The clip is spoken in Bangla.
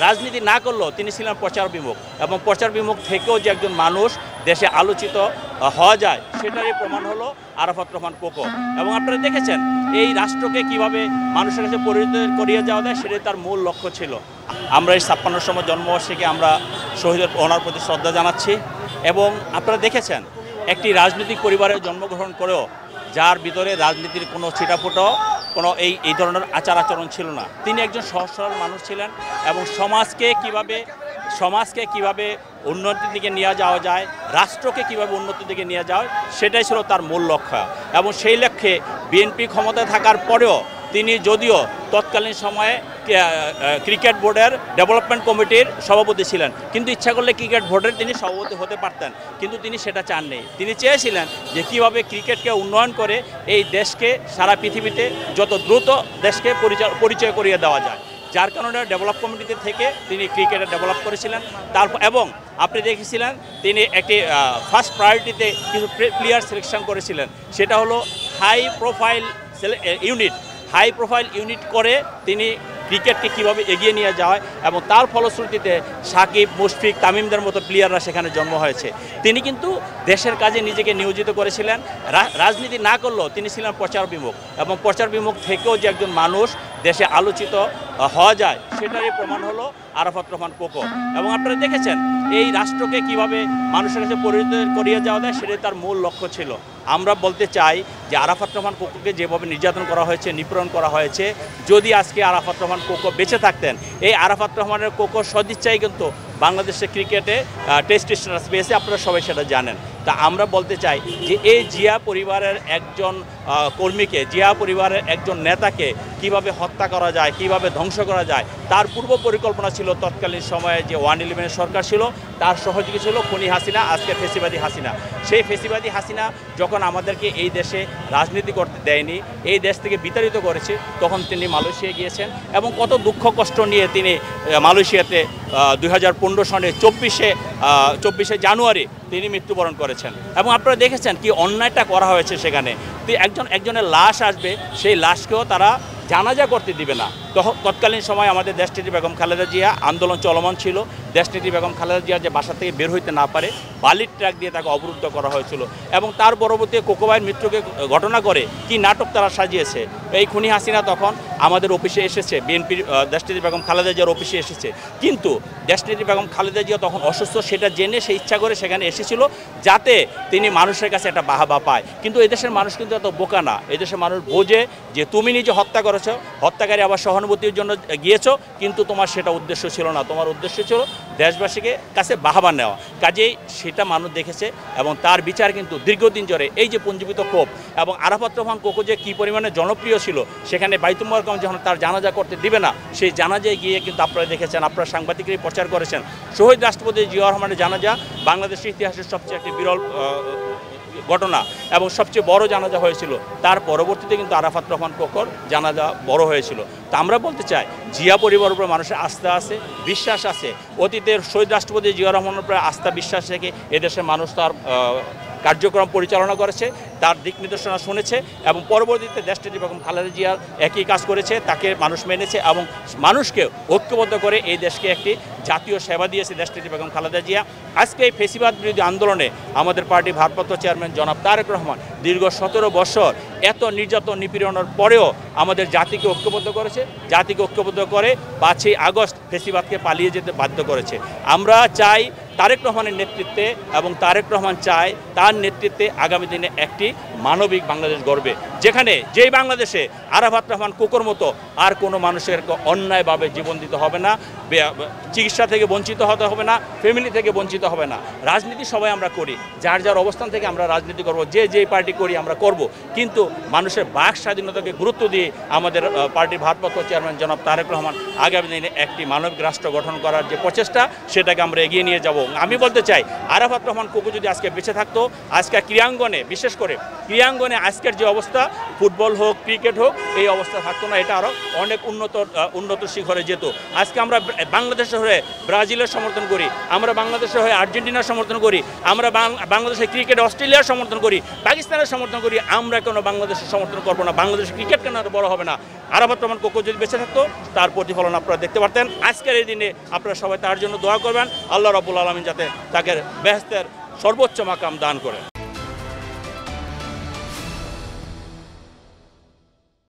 রাজনীতি না করলেও তিনি ছিলেন প্রচার বিমুখ এবং প্রচার বিমুখ থেকেও যে একজন মানুষ দেশে আলোচিত হওয়া যায় সেটারই প্রমাণ হলো আরাফাত রহমান কোকো। এবং আপনারা দেখেছেন এই রাষ্ট্রকে কিভাবে মানুষের কাছে পরিণত করিয়ে যাওয়া যায় সেটাই তার মূল লক্ষ্য ছিল। আমরা এই 56তম জন্মবার্ষিকী আমরা শহীদের ওনার প্রতি শ্রদ্ধা জানাচ্ছি। এবং আপনারা দেখেছেন একটি রাজনৈতিক পরিবারে জন্মগ্রহণ করেও যার ভিতরে রাজনীতির কোনো ছিটাফোঁটা এই ধরনের আচার আচরণ ছিল না। তিনি একজন সহজ সরল মানুষ ছিলেন এবং সমাজকে কিভাবে উন্নতির দিকে নিয়ে যাওয়া যায়, রাষ্ট্রকে কিভাবে উন্নতির দিকে নিয়ে যাওয়া হয় সেটাই ছিল তার মূল লক্ষ্য। এবং সেই লক্ষ্যে বিএনপি ক্ষমতায় থাকার পরেও তিনি যদিও তৎকালীন সময়ে ক্রিকেট বোর্ডের ডেভেলপমেন্ট কমিটির সভাপতি ছিলেন, কিন্তু ইচ্ছা করলে ক্রিকেট বোর্ডের তিনি সভাপতি হতে পারতেন, কিন্তু তিনি সেটা চাননি। তিনি চেয়েছিলেন যে কীভাবে ক্রিকেটকে উন্নয়ন করে এই দেশকে সারা পৃথিবীতে যত দ্রুত দেশকে পরিচয় করিয়ে দেওয়া যায়, যার কারণে ডেভেলপ কমিটিতে থেকে তিনি ক্রিকেটে ডেভেলপ করেছিলেন। এবং আপনি দেখেছিলেন তিনি একটি ফার্স্ট প্রায়োরিটিতে কিছু প্লেয়ার সিলেকশন করেছিলেন, সেটা হলো হাই প্রোফাইল ইউনিট করে তিনি ক্রিকেটকে কীভাবে এগিয়ে নিয়ে যায় এবং তার ফলশ্রুতিতে সাকিব, মুশফিক, তামিমদের মতো প্লেয়াররা সেখানে জন্ম হয়েছে। তিনি কিন্তু দেশের কাজে নিজেকে নিয়োজিত করেছিলেন। রাজনীতি না করলেও তিনি ছিলেন প্রচার বিমুখ এবং প্রচার বিমুখ থেকেও যে একজন মানুষ দেশে আলোচিত হওয়া যায় সেটারই প্রমাণ হলো আরাফাত রহমান কোকো। এবং আপনারা দেখেছেন এই রাষ্ট্রকে কিভাবে মানুষের কাছে পরিণত করিয়ে যাওয়া যায় সেটাই তার মূল লক্ষ্য ছিল। আমরা বলতে চাই যে আরাফাত রহমান কোকোকে যেভাবে নির্যাতন করা হয়েছে, নিপীড়ন করা হয়েছে, যদি আজকে আরাফাত রহমান কোকো বেঁচে থাকতেন, এই আরাফাত রহমানের কোকোর সদিচ্ছাই কিন্তু বাংলাদেশের ক্রিকেটে টেস্ট স্ট্যাটাস পেয়েছে, আপনারা সবাই সেটা জানেন। তা আমরা বলতে চাই যে এই জিয়া পরিবারের একজন কর্মীকে, জিয়া পরিবারের একজন নেতাকে কিভাবে হত্যা করা যায়, কিভাবে ধ্বংস করা যায়, তার পূর্ব পরিকল্পনা ছিল তৎকালীন সময়ে যে 111 সরকার ছিল, তার সহযোগী ছিল খুনি হাসিনা, আজকে ফেসিবাদী হাসিনা। সেই ফেসিবাদী হাসিনা যখন আমাদেরকে এই দেশে রাজনীতি করতে দেয়নি, এই দেশ থেকে বিতাড়িত করেছে, তখন তিনি মালয়েশিয়া গিয়েছেন এবং কত দুঃখ কষ্ট নিয়ে তিনি মালয়েশিয়াতে 2015 সনে 24শে জানুয়ারি তিনি মৃত্যুবরণ করেছেন। এবং আপনারা দেখেছেন কি অন্যায়টা করা হয়েছে সেখানে। একজনের লাশ আসবে, সেই লাশকেও তারা জানাজা করতে দিবে না। তৎকালীন সময় আমাদের দেশনেত্রী বেগম খালেদা জিয়া আন্দোলন চলমান ছিল। দেশনেত্রী বেগম খালেদা জিয়া যে বাসা থেকে বের হইতে না পারে, বালির ট্রাক দিয়ে তাকে অবরুদ্ধ করা হয়েছিল। এবং তার পরবর্তী কোকো ভাইয়ের মৃত্যুকে ঘটনা করে কি নাটক তারা সাজিয়েছে। এই খুনি হাসিনা তখন আমাদের অফিসে এসেছে, বিএনপির দেশনেত্রী বেগম খালেদা জিয়ার অফিসে এসেছে, কিন্তু দেশনেত্রী বেগম খালেদা জিয়া তখন অসুস্থ, সেটা জেনে সে ইচ্ছা করে সেখানে এসেছিল যাতে তিনি মানুষের কাছে একটা বাহাবা পায়। কিন্তু এদেশের মানুষ কিন্তু এত বোকা না। এদেশের মানুষ বোঝে যে তুমি নিজে হত্যা করেছো, হত্যাকারী আবার সহানুভূতির জন্য গিয়েছো, কিন্তু তোমার সেটা উদ্দেশ্য ছিল না। তোমার উদ্দেশ্য ছিল দেশবাসীকে কাছে বাহাবা নেওয়া। কাজেই সেটা মানুষ দেখেছে এবং তার বিচার কিন্তু দীর্ঘদিন ধরে এই যে পুঞ্জীবিত ক্ষোভ এবং আরাফাত রহমান কোকো যে কী পরিমাণে জনপ্রিয় ছিল, সেখানে বাইতুল মোকাররম যখন তার জানাজা করতে দিবে না, সেই জানাজায় গিয়ে কিন্তু আপনারা দেখেছেন, আপনারা সাংবাদিকরাই প্রচার করেছেন, শহীদ রাষ্ট্রপতি জিয়াউর রহমানের জানাজা বাংলাদেশের ইতিহাসের সবচেয়ে একটি বিরল ঘটনা এবং সবচেয়ে বড় জানাজা হয়েছিল। তার পরবর্তীতে কিন্তু আরাফাত রহমান কোকোর জানাজা বড় হয়েছিল। তা আমরা বলতে চাই জিয়া পরিবারের উপর মানুষের আস্থা আছে, বিশ্বাস আছে। অতীতের শহীদ রাষ্ট্রপতি জিয়াউর রহমানের উপরে আস্থা বিশ্বাস রেখে এদেশের মানুষ তার কার্যক্রম পরিচালনা করেছে, তার দিক নির্দেশনা শুনেছে এবং পরবর্তীতে দেশনেত্রী বেগম খালেদা জিয়ার একই কাজ করেছে, তাকে মানুষ মেনেছে এবং মানুষকে ঐক্যবদ্ধ করে এই দেশকে একটি জাতীয় সেবা দিয়েছে দেশনেত্রী বেগম খালেদা জিয়া। আজকে এই ফেসিবাদ বিরোধী আন্দোলনে আমাদের পার্টি ভারপ্রাপ্ত চেয়ারম্যান জনাব তারেক রহমান দীর্ঘ 17 বছর এত নির্যাতন নিপীড়নের পরেও আমাদের জাতিকে ঐক্যবদ্ধ করেছে, জাতিকে ঐক্যবদ্ধ করে 5ই আগস্ট ফেসিবাদকে পালিয়ে যেতে বাধ্য করেছে। আমরা চাই তারেক রহমানের নেতৃত্বে এবং তারেক রহমান চায় তার নেতৃত্বে আগামী দিনে একটি মানবিক বাংলাদেশ গড়বে, যেখানে যেই বাংলাদেশে আরাফাত রহমান কোকোর মতো আর কোনো মানুষের অন্যায়ভাবে জীবন দিতে হবে না, চিকিৎসা থেকে বঞ্চিত হতে হবে না, ফ্যামিলি থেকে বঞ্চিত হবে না। রাজনীতি সবাই আমরা করি, যার যার অবস্থান থেকে আমরা রাজনীতি করব, যে পার্টি করি আমরা করব, কিন্তু মানুষের বাক স্বাধীনতাকে গুরুত্ব দিয়ে আমাদের পার্টির ভারপ্রাপ্ত চেয়ারম্যান জনাব তারেক রহমান আগামী দিনে একটি মানবিক রাষ্ট্র গঠন করার যে প্রচেষ্টা, সেটাকে আমরা এগিয়ে নিয়ে যাব। আমি বলতে চাই আরাফাত রহমান কোকো যদি আজকে বেঁচে থাকতো, আজকে ক্রীড়াঙ্গনে, বিশেষ করে ক্রীড়াঙ্গনে আজকের যে অবস্থা, ফুটবল হোক, ক্রিকেট হোক, এই অবস্থা থাকতো না, এটা আরও অনেক উন্নত শিখরে যেত। আজকে আমরা বাংলাদেশের হয়ে ব্রাজিলের সমর্থন করি, আমরা বাংলাদেশের হয়ে আর্জেন্টিনার সমর্থন করি, আমরা বাংলাদেশের ক্রিকেট অস্ট্রেলিয়ার সমর্থন করি, পাকিস্তানের সমর্থন করি, আমরা কেন বাংলাদেশের সমর্থন করবো না? বাংলাদেশের ক্রিকেট কেন বড় হবে না? আরাফাত রহমান কোকো যদি বেঁচে থাকতো তার প্রতিফলন আপনারা দেখতে পারতেন। আজকের এই দিনে আপনারা সবাই তার জন্য দোয়া করবেন, আল্লাহ রাব্বুল আলামিন যাতে তাকে বেহেশতের সর্বোচ্চ মাকাম দান করেন।